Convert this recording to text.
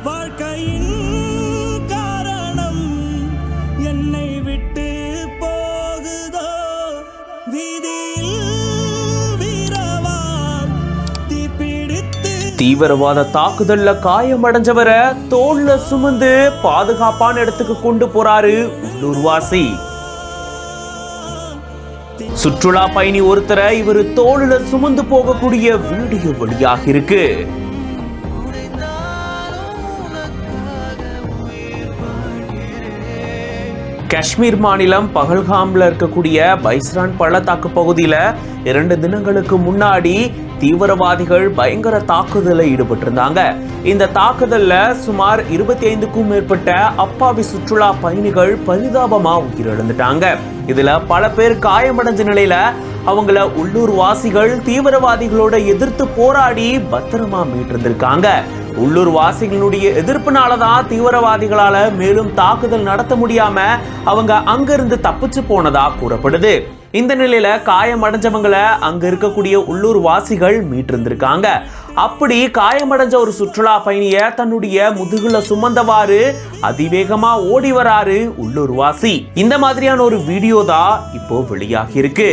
வாழ்க்கையின் காரணம் என்னை விட்டு போகுதோ வீதியில் வீரவான் தீப்பிடித்து. தீவிரவாத தாக்குதல்ல காயமடைஞ்சவரை தோல்ல சுமந்து பாதுகாப்பான இடத்துக்கு கொண்டு போறாரு உள்ளூர்வாசி. சுற்றுலா பயணி ஒருத்தரை இவர் தோல்ல சுமந்து போகக்கூடிய வீடியோ வெளியாக இருக்கு. காஷ்மீர் மாநிலம் பகல்காம்ல இருக்கக்கூடிய பைஸ்ரான் பள்ளத்தாக்கு பகுதியில 2 தினங்களுக்கு முன்னாடி தீவிரவாதிகள் பயங்கர தாக்குதலில் ஈடுபட்டிருந்தாங்க. இந்த தாக்குதல்ல சுமார் 25க்கும் மேற்பட்ட அப்பாவி சுற்றுலா பயணிகள் பரிதாபமா உயிரிழந்துட்டாங்க. இதுல பல பேர் காயமடைஞ்ச நிலையில அவங்கள உள்ளூர் வாசிகள் தீவிரவாதிகளோட எதிர்த்து போராடி பத்திரமா மீட்டிருந்திருக்காங்க. உள்ளூர் வாசிகளுடைய எதிர்ப்புனாலதான் தீவிரவாதிகளால மேலும் தாக்குதல் நடத்த முடியாம அவங்க அங்கிருந்து தப்பிச்சு போனதா கூறப்படுது. இந்த நிலையில காயமடைஞ்சவங்களை அங்க இருக்கக்கூடிய உள்ளூர் வாசிகள் மீட்டிருந்திருக்காங்க. அப்படி காயமடைஞ்ச ஒரு சுற்றுலா பயணிய தன்னுடைய முதுகுல சுமந்தவாறு அதிவேகமா ஓடி வராரு உள்ளூர் வாசி. இந்த மாதிரியான ஒரு வீடியோ தான் இப்போ வெளியாகி இருக்கு.